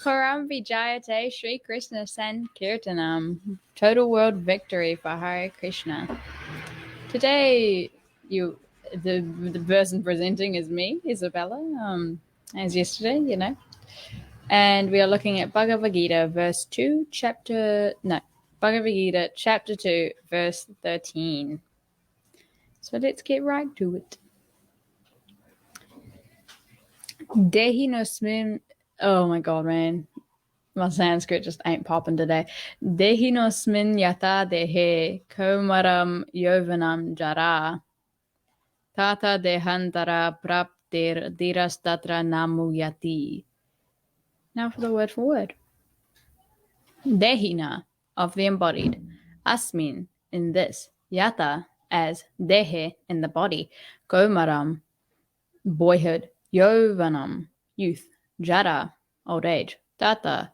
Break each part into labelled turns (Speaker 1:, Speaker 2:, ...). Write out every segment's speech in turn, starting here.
Speaker 1: Param Vijayate Shri Krishna Sankirtanam. Total world victory for Hare Krishna. Today, the person presenting is me, Isabella, as yesterday, you know. And we are looking at Bhagavad-gita, Bhagavad-gita, chapter 2, verse 13. So let's get right to it. Dehino smin. Oh my god, man. My Sanskrit just ain't popping today. Dehino smin yathā dehe, kaumāraṁ yauvanam jarā. Tathā dehāntara-prāptir, dhīras tatra muhyati. Now for the word. Dehina, of the embodied. Asmin, in this. Yathā, as. Dehe, in the body. Kaumāraṁ, boyhood. Yauvanam, youth. Jarā, old age. Tathā,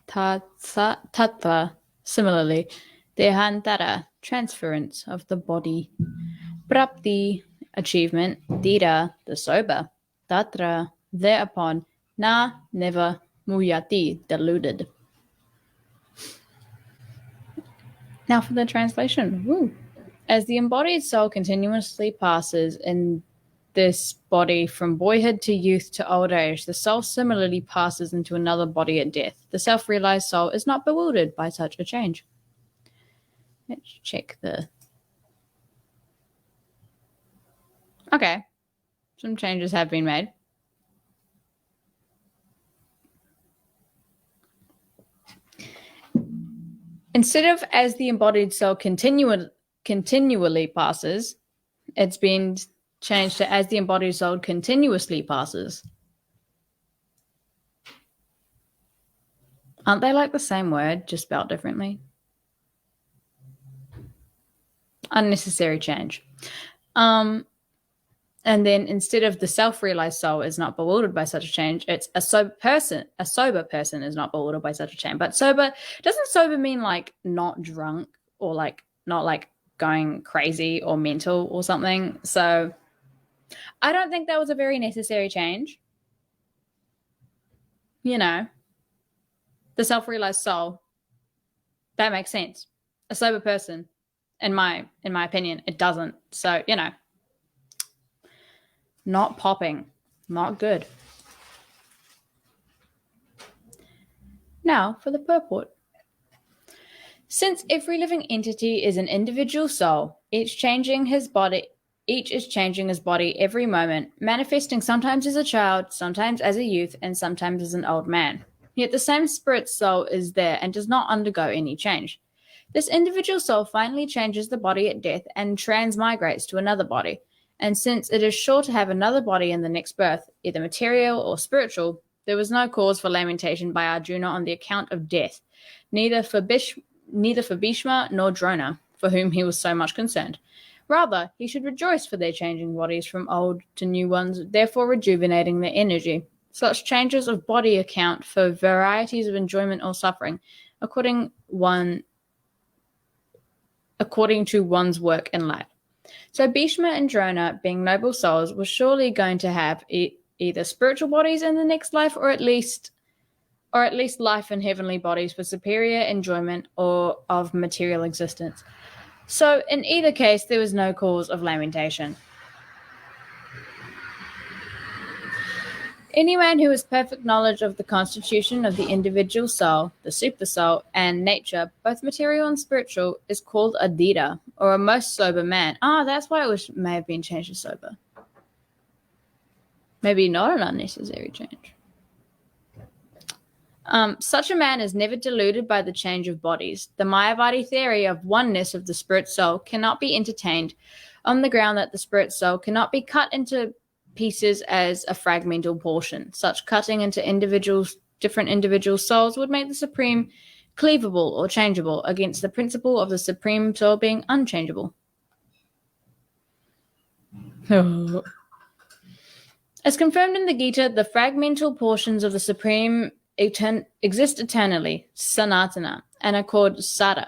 Speaker 1: tathā, similarly. Dehāntara, transference of the body. Prāptiḥ, achievement. Dhīraḥ, the sober. Tatra, thereupon. Never. Muhyati, deluded. Now for the translation. Woo. As the embodied soul continuously passes in this body from boyhood to youth to old age, the soul similarly passes into another body at death. The self-realized soul is not bewildered by such a change. Let's check the... Okay. Some changes have been made. Instead of as the embodied soul continually passes, it's been changed to as the embodied soul continuously passes. Aren't they like the same word, just spelled differently? Unnecessary change. And then instead of the self-realized soul is not bewildered by such a change, it's a sober person is not bewildered by such a change. But doesn't sober mean like not drunk or like not like going crazy or mental or something? So I don't think that was a very necessary change. You know, the self-realized soul, that makes sense. A sober person, in my opinion, it doesn't. So, you know, not popping, not good. Now for the purport. Since every living entity is an individual soul, each is changing his body every moment, manifesting sometimes as a child, sometimes as a youth, and sometimes as an old man. Yet the same spirit soul is there and does not undergo any change. This individual soul finally changes the body at death and transmigrates to another body. And since it is sure to have another body in the next birth, either material or spiritual, there was no cause for lamentation by Arjuna on the account of death, neither for Bhīṣma nor Droṇa, for whom he was so much concerned. Rather, he should rejoice for their changing bodies from old to new ones, therefore rejuvenating their energy. Such changes of body account for varieties of enjoyment or suffering, according to one's work in life. So Bhīṣma and Droṇa, being noble souls, were surely going to have either spiritual bodies in the next life, or at least life in heavenly bodies for superior enjoyment or of material existence. So in either case, there was no cause of lamentation. Any man who has perfect knowledge of the constitution of the individual soul, the super soul, and nature, both material and spiritual, is called a dhīra, or a most sober man. That's why it may have been changed to sober. Maybe not an unnecessary change. Such a man is never deluded by the change of bodies. The Mayavadi theory of oneness of the spirit soul cannot be entertained on the ground that the spirit soul cannot be cut into pieces as a fragmental portion. Such cutting into different individual souls would make the supreme cleavable or changeable against the principle of the supreme soul being unchangeable. As confirmed in the Gita, the fragmental portions of the supreme exist eternally, sanatana, and are called kasara,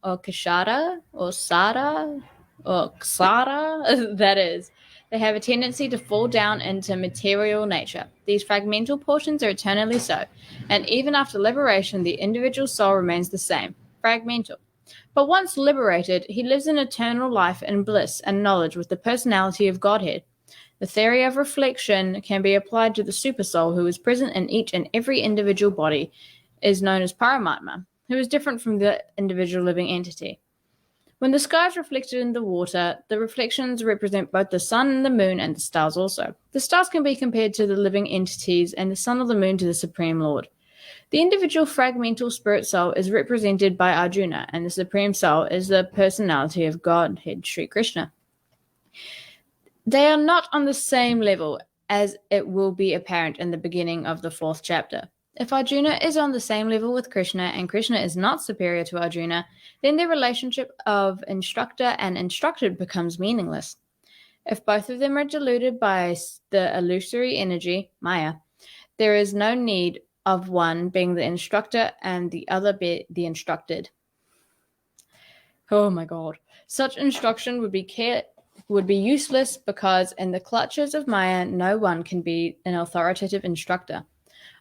Speaker 1: or kashara, or sara, or ksara, that is. They have a tendency to fall down into material nature. These fragmental portions are eternally so, and even after liberation, the individual soul remains the same, fragmental. But once liberated, he lives in eternal life and bliss and knowledge with the personality of Godhead. The theory of reflection can be applied to the supersoul who is present in each and every individual body, is known as paramatma, who is different from the individual living entity. When the sky is reflected in the water, the reflections represent both the sun and the moon and the stars also. The stars can be compared to the living entities and the sun or the moon to the Supreme Lord. The individual fragmental spirit soul is represented by Arjuna, and the Supreme Soul is the personality of Godhead, Sri Krishna. They are not on the same level, as it will be apparent in the beginning of the 4th chapter. If Arjuna is on the same level with Krishna and Krishna is not superior to Arjuna, then the relationship of instructor and instructed becomes meaningless. If both of them are deluded by the illusory energy, Maya, there is no need of one being the instructor and the other be the instructed. Oh my God. Such instruction would be useless because in the clutches of Maya, no one can be an authoritative instructor.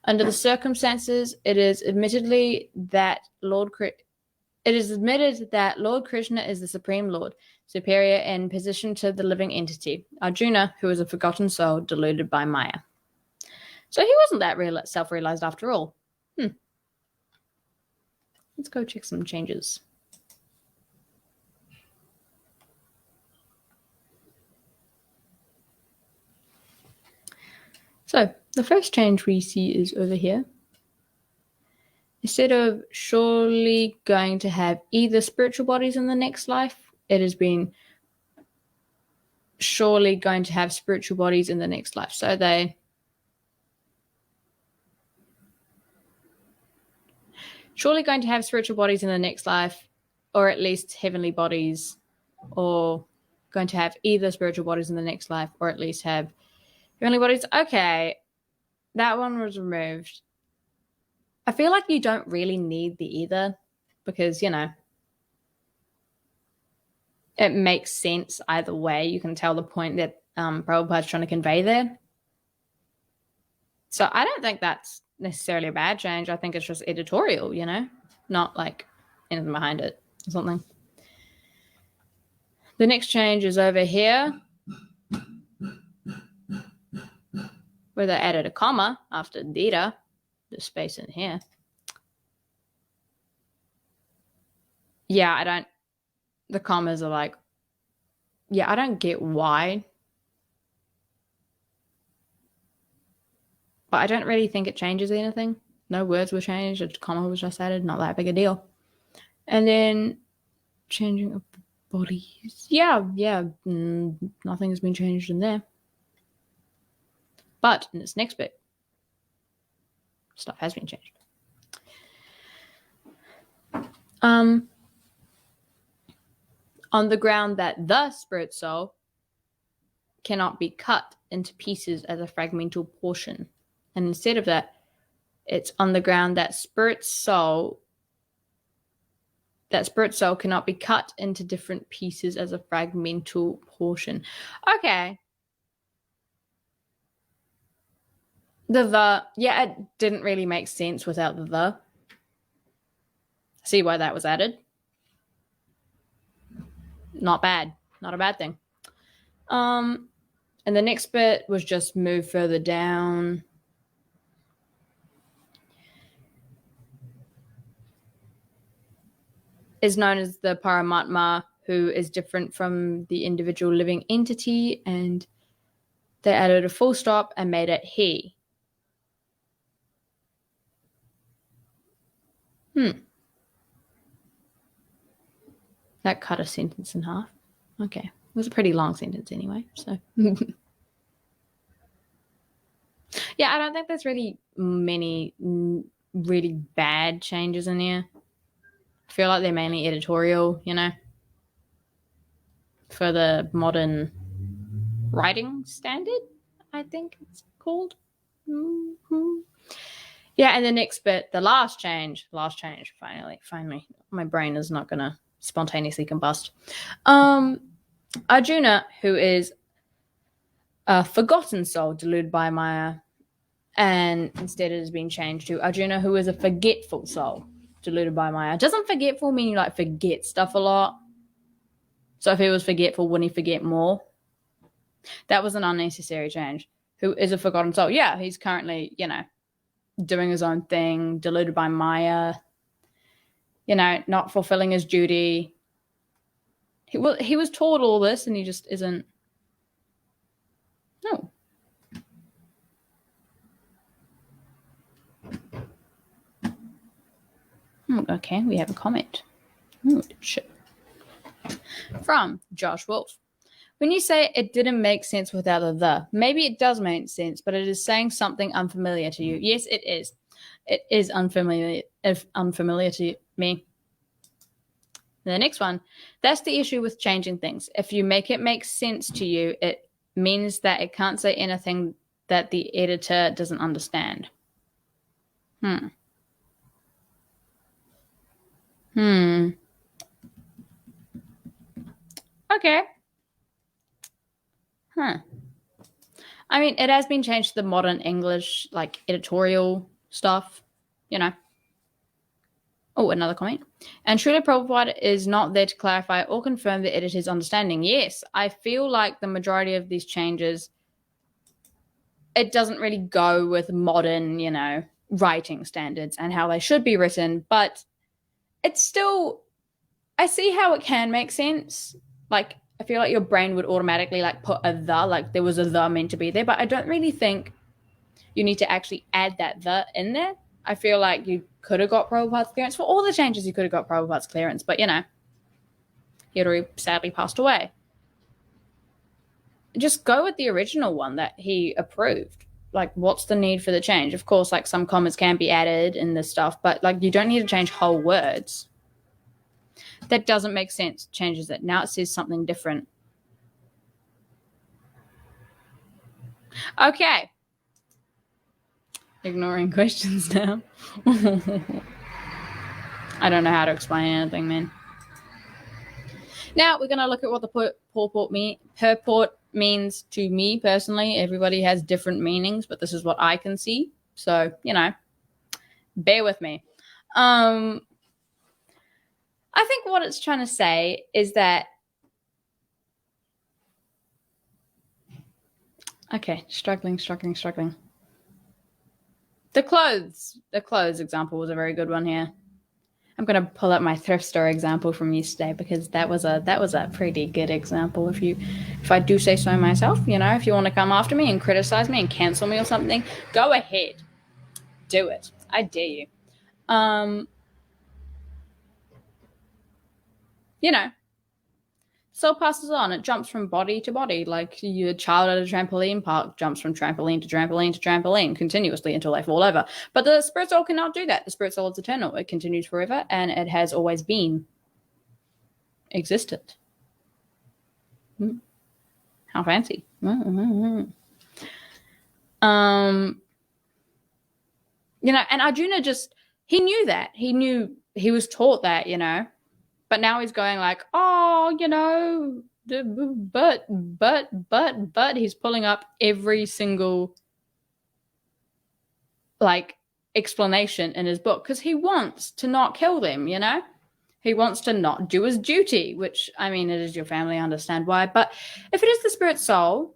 Speaker 1: Under the circumstances, it is admitted that Lord Krishna is the Supreme Lord, superior in position to the living entity, Arjuna, who is a forgotten soul deluded by Maya. So he wasn't that self-realized after all. Let's go check some changes. So the first change we see is over here. Instead of surely going to have either spiritual bodies in the next life, it has been surely going to have spiritual bodies in the next life. So they surely going to have spiritual bodies in the next life, or at least heavenly bodies, or going to have either spiritual bodies in the next life, or at least have heavenly bodies. Okay, that one was removed. I feel like you don't really need the either because, you know, it makes sense either way. You can tell the point that Prabhupada's trying to convey there. So I don't think that's necessarily a bad change. I think it's just editorial, you know, not like anything behind it or something. The next change is over here, where they added a comma after dhīra, the space in here. Yeah, the commas are like, yeah, I don't get why. But I don't really think it changes anything. No words were changed. A comma was just added. Not that big a deal. And then changing of the bodies. Yeah. Nothing has been changed in there. But in this next bit, stuff has been changed. On the ground that the spirit soul cannot be cut into pieces as a fragmental portion. And instead of that, it's on the ground that spirit soul cannot be cut into different pieces as a fragmental portion. Okay. Yeah, it didn't really make sense without the. See why that was added. Not bad. Not a bad thing. And the next bit was just move further down. Is known as the Paramatma, who is different from the individual living entity, and they added a full stop and made it he. That cut a sentence in half. Okay. It was a pretty long sentence anyway, so. Yeah, I don't think there's really many really bad changes in here. I feel like they're mainly editorial, you know, for the modern writing standard, I think it's called. Yeah, and the next bit, the last change, finally, my brain is not going to spontaneously combust. Arjuna, who is a forgotten soul deluded by Maya, and instead it has been changed to Arjuna, who is a forgetful soul deluded by Maya. Doesn't forgetful mean you like forget stuff a lot? So if he was forgetful, wouldn't he forget more? That was an unnecessary change. Who is a forgotten soul? Yeah, he's currently, doing his own thing, deluded by Maya, not fulfilling his duty. He was taught all this and he just isn't. No. Okay, we have a comment. Oh, shit. From Josh Wolf. When you say it didn't make sense without the, maybe it does make sense, but it is saying something unfamiliar to you. Yes, it is. It is unfamiliar to me. The next one, that's the issue with changing things. If you make it make sense to you, it means that it can't say anything that the editor doesn't understand. Okay. I mean, it has been changed to the modern English, like editorial stuff, Oh, another comment. And Srila Prabhupada is not there to clarify or confirm the editor's understanding. Yes, I feel like the majority of these changes, it doesn't really go with modern, writing standards and how they should be written, but it's still, I see how it can make sense. Like, I feel like your brain would automatically put a the, like there was a the meant to be there, but I don't really think you need to actually add that the in there. I feel like you could have got Prabhupada's clearance. For all the changes, you could have got Prabhupada's clearance, but he had already sadly passed away. Just go with the original one that he approved. What's the need for the change? Of course, some commas can be added in this stuff, but you don't need to change whole words. That doesn't make sense. Changes it. Now it says something different. Okay. Ignoring questions now. I don't know how to explain anything, man. Now we're going to look at what the purport means to me personally. Everybody has different meanings, but this is what I can see. So, bear with me. I think what it's trying to say is that, okay, struggling. The clothes example was a very good one here. I'm going to pull up my thrift store example from yesterday because that was a pretty good example. If I do say so myself, if you want to come after me and criticize me and cancel me or something, go ahead, do it. I dare you. Soul passes on. It jumps from body to body, like your child at a trampoline park jumps from trampoline to trampoline to trampoline continuously until they fall over. But the spirit soul cannot do that. The spirit soul is eternal. It continues forever, and it has always been existed. How fancy. And Arjuna he knew that. He was taught that, But now he's going but he's pulling up every single explanation in his book because he wants to not kill them, He wants to not do his duty, which, I mean, it is your family, I understand why. But if it is the spirit soul,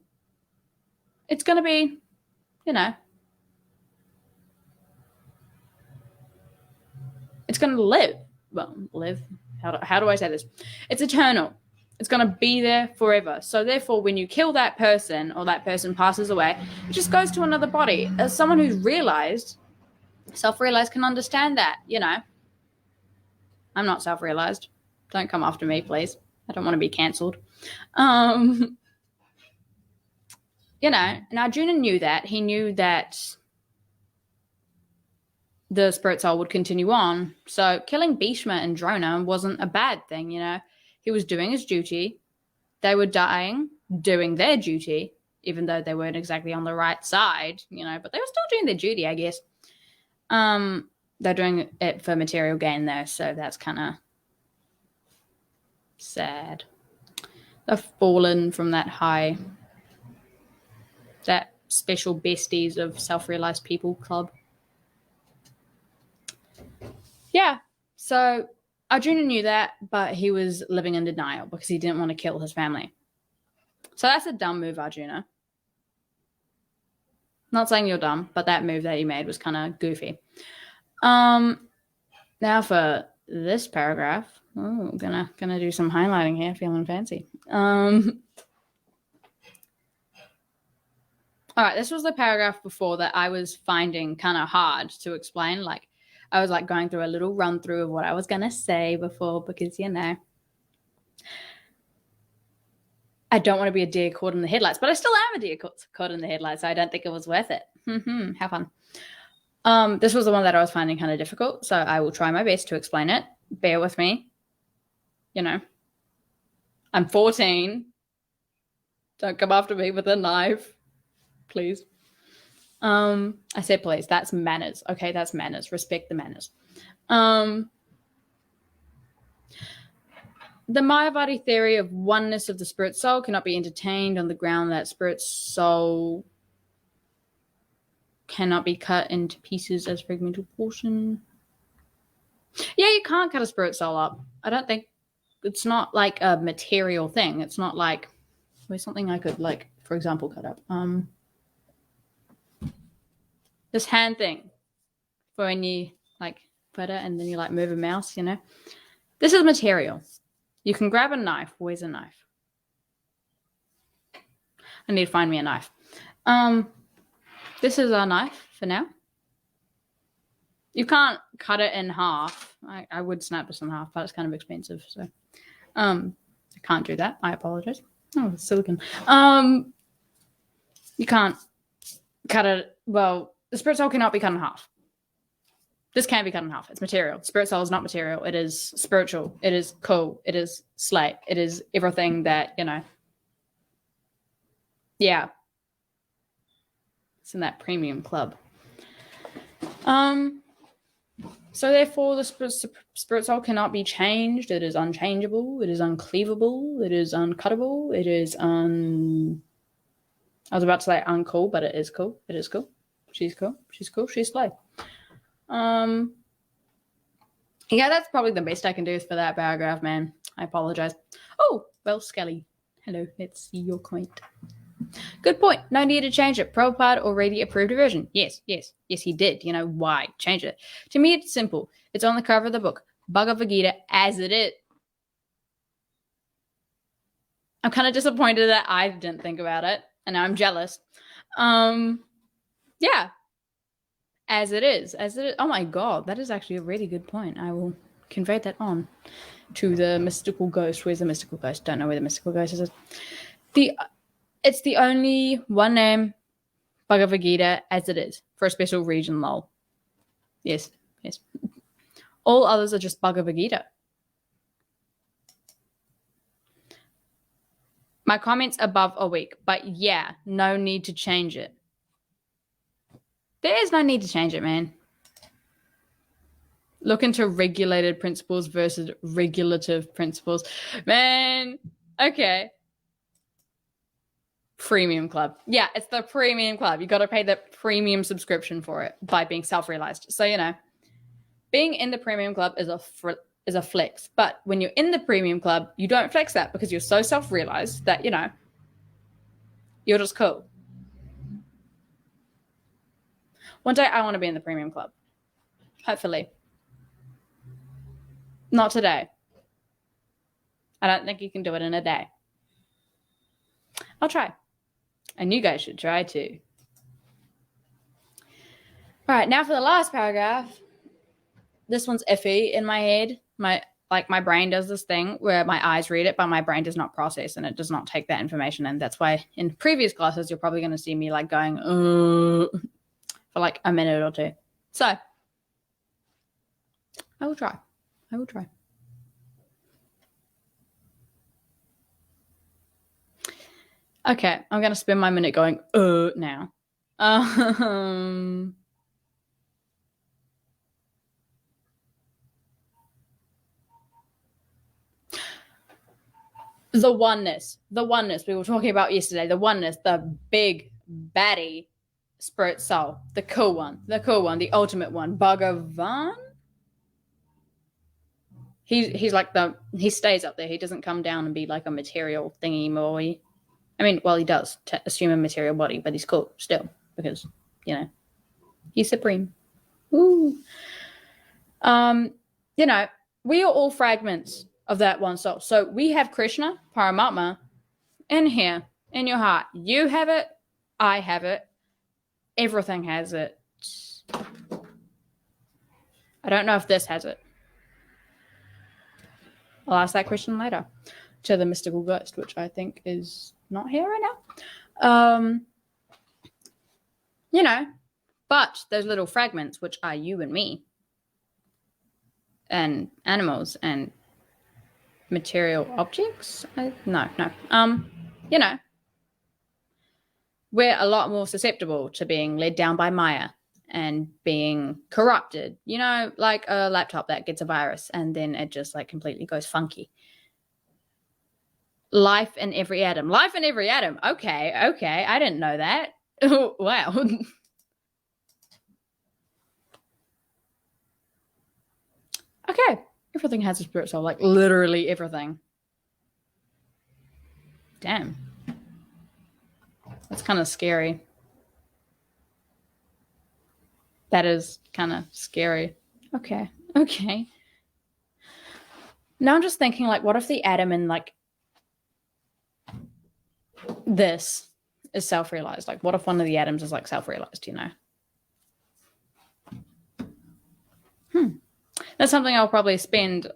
Speaker 1: it's going to be, it's going to live. Well, live. How do I say this? It's eternal. It's going to be there forever. So therefore, when you kill that person or that person passes away, it just goes to another body. As someone who's self-realized can understand that, I'm not self-realized. Don't come after me, please. I don't want to be cancelled. And Arjuna knew that. He knew that the spirit soul would continue on. So killing Bhīṣma and Droṇa wasn't a bad thing, He was doing his duty. They were dying, doing their duty, even though they weren't exactly on the right side, but they were still doing their duty, I guess. They're doing it for material gain, though, so that's kind of sad. They've fallen from that high that special besties of self-realized people club. Yeah, so Arjuna knew that, but he was living in denial because he didn't want to kill his family. So that's a dumb move, Arjuna. Not saying you're dumb, but that move that he made was kind of goofy. Now for this paragraph. Oh, gonna do some highlighting here, feeling fancy. All right, this was the paragraph before that I was finding kind of hard to explain. Like, I was like going through a little run through of what I was gonna say before, because I don't want to be a deer caught in the headlights, but I still am a deer caught in the headlights, so I don't think it was worth it. Have fun. This was the one that I was finding kind of difficult, so I will try my best to explain it. Bear with me. I'm 14. Don't come after me with a knife, please. I said please. That's manners. Okay, that's manners. Respect the manners. The Mayavadi theory of oneness of the spirit soul cannot be entertained on the ground that spirit soul cannot be cut into pieces as fragmental portion. Yeah, you can't cut a spirit soul up. I don't think it's not like a material thing. It's not like there's something I could, like, for example, cut up. This hand thing for when you like put it and then you like move a mouse, This is material. You can grab a knife. Where's a knife? I need to find me a knife. This is our knife for now. You can't cut it in half. I would snap this in half, but it's kind of expensive, so I can't do that. I apologize. Oh, it's silicon. You can't cut it. Well, the spirit soul cannot be cut in half. This can be cut in half. It's material. Spirit soul is not material. It is spiritual. It is cool. It is slate. It is everything that, Yeah. It's in that premium club. So therefore, the spirit soul cannot be changed. It is unchangeable. It is uncleavable. It is uncuttable. It is I was about to say uncool, but it is cool. It is cool. She's cool. She's cool. She's slay. Yeah, that's probably the best I can do for that paragraph, man. I apologize. Oh, well, Skelly. Hello, let's see your comment. Good point. No need to change it. Prabhupada already approved a version. Yes, he did. Why? Change it. To me, it's simple. It's on the cover of the book. Bhagavad-gita as it is. I'm kind of disappointed that I didn't think about it, and now I'm jealous. Yeah. As it is. Oh my God, that is actually a really good point. I will convey that on to the mystical ghost. Where's the mystical ghost? Don't know where the mystical ghost is. It's the only one name Bhagavad-gita as it is for a special region, lol. Yes. All others are just Bhagavad-gita. My comments above are weak, but yeah, no need to change it. There is no need to change it, man. Look into regulated principles versus regulative principles. Man, okay. Premium club. Yeah, it's the premium club. You got to pay the premium subscription for it by being self-realized. So, being in the premium club is a flex. But when you're in the premium club, you don't flex that because you're so self-realized that, you're just cool. One day I want to be in the premium club. Hopefully. Not today. I don't think you can do it in a day. I'll try. And you guys should try too. All right, now for the last paragraph. This one's iffy in my head. My brain does this thing where my eyes read it, but my brain does not process and it does not take that information in. That's why in previous classes, you're probably going to see me like going, for like a minute or two. So I will try. Okay, I'm going to spend my minute going, now. The oneness we were talking about yesterday, the oneness, the big baddie spirit soul, the cool one, the ultimate one, Bhagavan. He's like he stays up there. He doesn't come down and be like a material thingy more. I mean, well, he does assume a material body, but he's cool still because, you know, he's supreme. Ooh. You know, we are all fragments of that one soul. So we have Krishna, Paramatma, in here, in your heart. You have it. I have it. Everything has it. I don't know if this has it. I'll ask that question later to the mystical ghost, which I think is not here right now. You know, but those little fragments, which are you and me, and animals and material objects. No. You know, we're a lot more susceptible to being led down by Maya and being corrupted. You know, like a laptop that gets a virus and then it just like completely goes funky. Life in every atom. Okay. I didn't know that. Wow. Okay. Everything has a spirit soul, like literally everything. Damn. That's kind of scary. That is kind of scary. Okay. Now I'm just thinking, like, what if the atom in, like, this is self-realized? Like, what if one of the atoms is, like, self-realized, you know? That's something I'll probably spend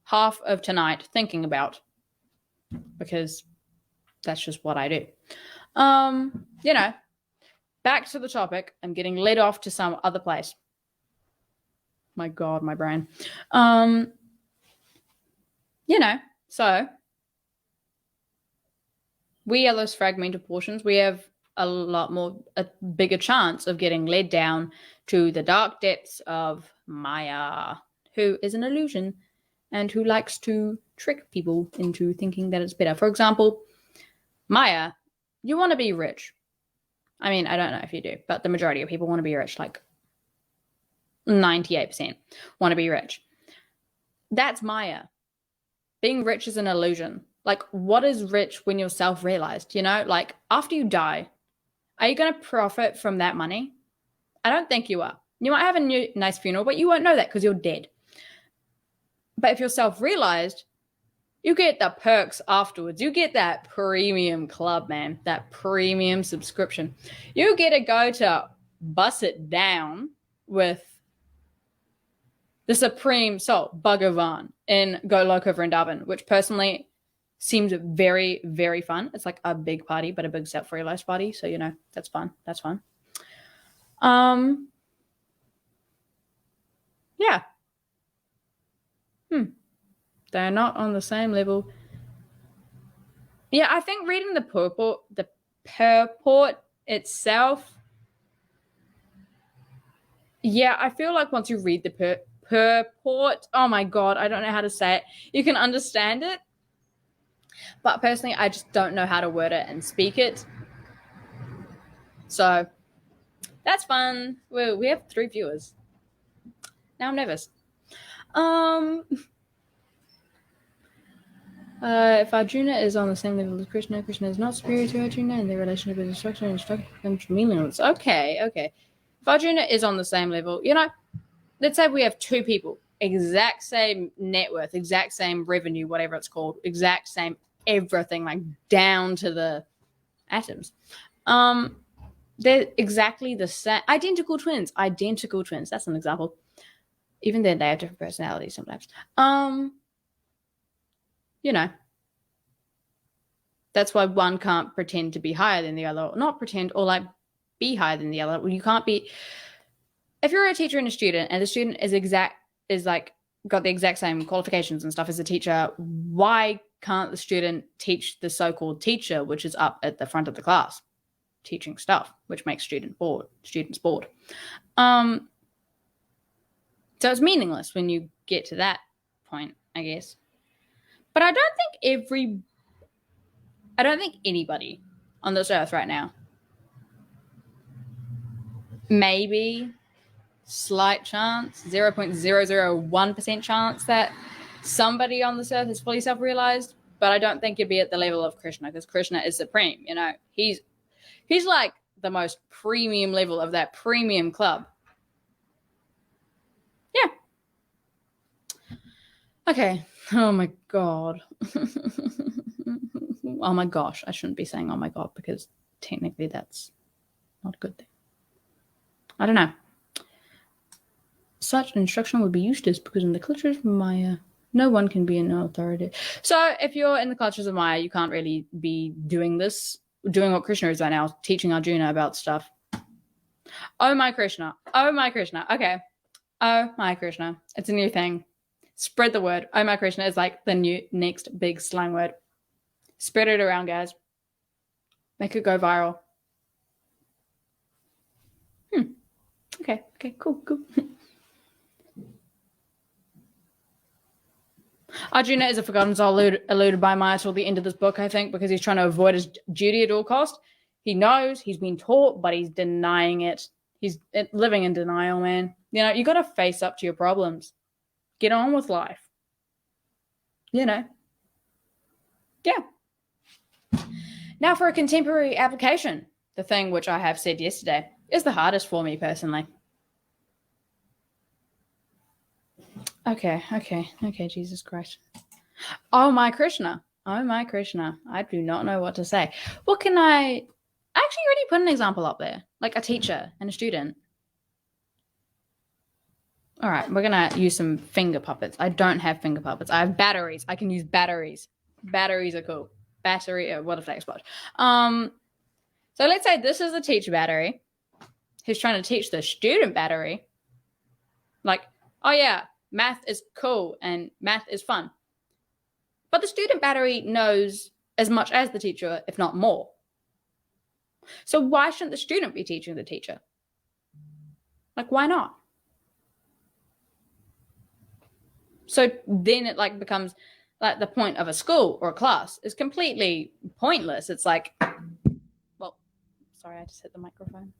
Speaker 1: half of tonight thinking about because that's just what I do. You know, back to the topic. I'm getting led off to some other place. My God, my brain. You know, so we are those fragmented portions. We have a bigger chance of getting led down to the dark depths of Maya, who is an illusion and who likes to trick people into thinking that it's better. For example, Maya, you want to be rich. I mean, I don't know if you do, but the majority of people want to be rich, like 98% want to be rich. That's Maya. Being rich is an illusion. Like, what is rich when you're self-realized? You know, like after you die, are you going to profit from that money? I don't think you are. You might have a nice funeral, but you won't know that because you're dead. But if you're self-realized, you get the perks afterwards. You get that premium club, man, that premium subscription. You get to go to Bust It Down with the Supreme Soul, Bhagavan, in Goloka Vrindavan, which personally seems very, very fun. It's like a big party, but a big self-realized party. So, you know, that's fun. Yeah. They're not on the same level. Yeah, I think reading the purport itself. Yeah, I feel like once you read the purport, oh my God, I don't know how to say it. You can understand it. But personally, I just don't know how to word it and speak it. So that's fun. We have 3 viewers. Now I'm nervous. If Arjuna is on the same level as Krishna, Krishna is not superior to Arjuna, and their relationship is instruction and instruction becomes meaningless. Okay. If Arjuna is on the same level, you know, let's say we have 2 people, exact same net worth, exact same revenue, whatever it's called, exact same everything, like down to the atoms. They're exactly the same, identical twins. That's an example. Even then, they have different personalities sometimes. You know, that's why one can't pretend to be higher than the other, or not pretend, or like be higher than the other. Well, you can't be. If you're a teacher and a student, and the student is like got the exact same qualifications and stuff as a teacher, why can't the student teach the so-called teacher, which is up at the front of the class, teaching stuff, which makes students bored. So it's meaningless when you get to that point, I guess. But I don't think anybody on this earth right now maybe slight chance, 0.001% chance that somebody on this earth is fully self-realized, but I don't think you'd be at the level of Krishna, because Krishna is supreme. You know, he's like the most premium level of that premium club. Yeah. Okay. Oh my God. Oh my gosh. I shouldn't be saying oh my God, because technically that's not a good thing. I don't know. Such instruction would be useless, because in the cultures of Maya, no one can be an authority. So if you're in the cultures of Maya, you can't really be doing what Krishna is right now, teaching Arjuna about stuff. Oh my Krishna. Oh my Krishna. Okay. Oh my Krishna. It's a new thing. Spread the word. Oh my Krishna is like the next big slang word. Spread it around, guys. Make it go viral. Okay, cool. Arjuna is a forgotten soul eluded by Maya till the end of this book, I think, because he's trying to avoid his duty at all cost. He knows, he's been taught, but he's denying it. He's living in denial, man. You know, you got to face up to your problems. Get on with life. You know. Yeah. Now for a contemporary application. The thing which I have said yesterday is the hardest for me personally. Okay, Jesus Christ. Oh my Krishna. I do not know what to say. What can I actually already put an example up there? Like a teacher and a student. All right, we're going to use some finger puppets. I don't have finger puppets. I have batteries. I can use batteries. Batteries are cool. What if they explode? So let's say this is the teacher battery who's trying to teach the student battery. Like, oh yeah, math is cool and math is fun. But the student battery knows as much as the teacher, if not more. So why shouldn't the student be teaching the teacher? Like, why not? So then it like becomes like the point of a school or a class is completely pointless. It's like, well, sorry, I just hit the microphone.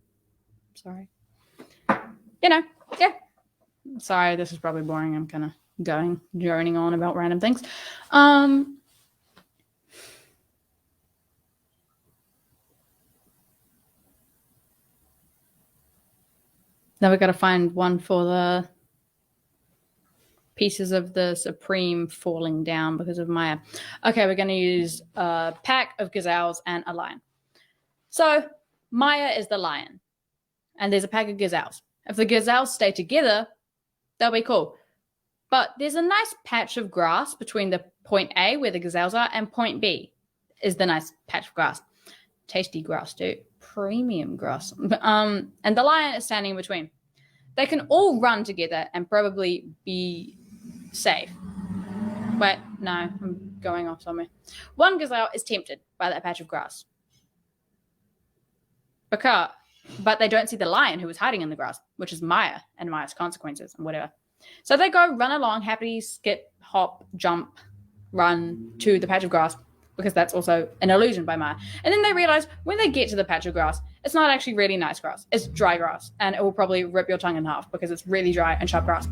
Speaker 1: Sorry. You know, yeah. Sorry, this is probably boring. I'm kind of droning on about random things. Now we've got to find one for the pieces of the supreme falling down because of Maya. Okay, we're going to use a pack of gazelles and a lion. So Maya is the lion, and there's a pack of gazelles. If the gazelles stay together, they'll be cool. But there's a nice patch of grass between the point A, where the gazelles are, and point B is the nice patch of grass. Tasty grass, dude. Premium grass. And the lion is standing in between. They can all run together and probably be safe. Wait, no, I'm going off somewhere. One gazelle is tempted by that patch of grass. But they don't see the lion who is hiding in the grass, which is Maya and Maya's consequences and whatever. So they go run along, happily skip, hop, jump, run to the patch of grass, because that's also an illusion by Maya. And then they realize when they get to the patch of grass, it's not actually really nice grass. It's dry grass, and it will probably rip your tongue in half because it's really dry and sharp grass.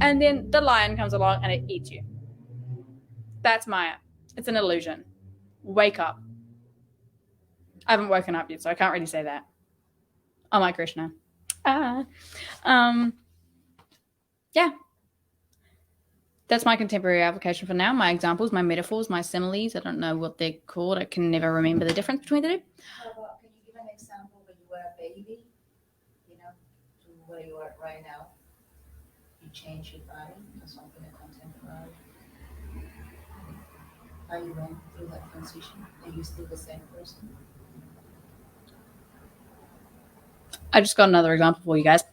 Speaker 1: And then the lion comes along and it eats you. That's Maya. It's an illusion. Wake up. I haven't woken up yet, so I can't really say that. Oh my Krishna. Yeah. That's my contemporary application for now. My examples, my metaphors, my similes. I don't know what they're called. I can never remember the difference between the two.
Speaker 2: How about, can you give an example when you were a baby, to where you are right now? You change your body to something contemporary. How you went through that transition? Are you still the same person?
Speaker 1: I just got another example for you guys.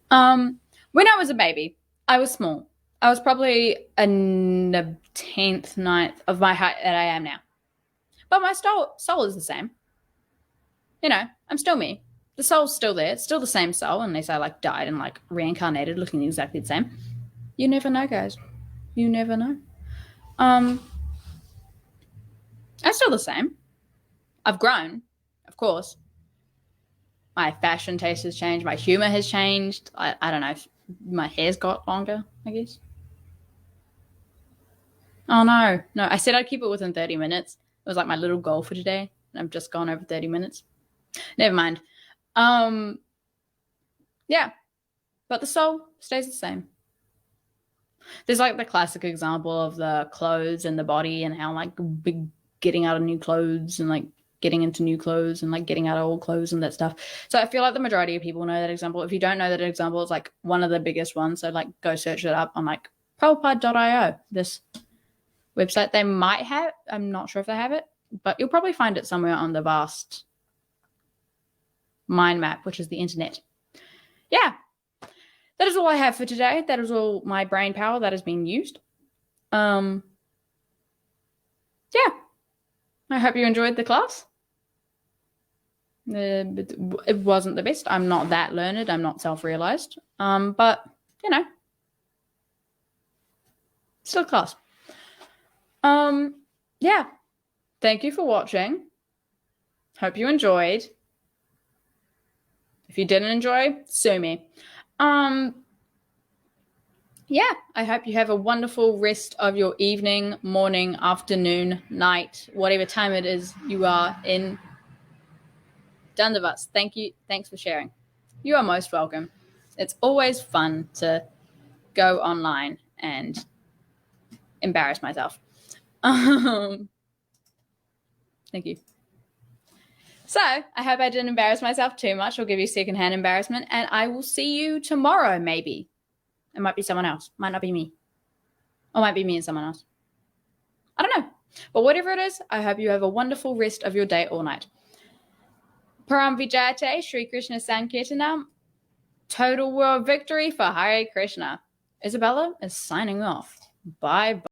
Speaker 1: When I was a baby, I was small. I was probably in the 10th, 9th of my height that I am now. But my soul is the same. I'm still me. The soul's still there. It's still the same soul, unless I died and reincarnated looking exactly the same. You never know, guys. You never know. I'm still the same. I've grown, of course. My fashion taste has changed. My humor has changed. I don't know. My hair's got longer, I guess. Oh, no. No, I said I'd keep it within 30 minutes. It was like my little goal for today. And I've just gone over 30 minutes. Never mind. Yeah. But the soul stays the same. There's like the classic example of the clothes and the body and how like big getting out of new clothes and like getting into new clothes and like getting out of old clothes and that stuff. So I feel like the majority of people know that example. If you don't know that example, it's like one of the biggest ones. So like go search it up on like Prabhupada.io, this website. They might have, I'm not sure if they have it, but you'll probably find it somewhere on the vast mind map, which is the internet. Yeah. That is all I have for today. That is all my brain power that has been used. Yeah. I hope you enjoyed the class. It wasn't the best. I'm not that learned. I'm not self-realized. But, you know, still class. Yeah. Thank you for watching. Hope you enjoyed. If you didn't enjoy, sue me. Yeah, I hope you have a wonderful rest of your evening, morning, afternoon, night, whatever time it is you are in. Dandavats, thank you. Thanks for sharing. You are most welcome. It's always fun to go online and embarrass myself. Thank you. So I hope I didn't embarrass myself too much or give you secondhand embarrassment, and I will see you tomorrow, maybe. It might be someone else. Might not be me. Or might be me and someone else. I don't know. But whatever it is, I hope you have a wonderful rest of your day or night. Param Vijayate, Shri Krishna Sankirtanam. Total world victory for Hare Krishna. Isabella is signing off. Bye-bye.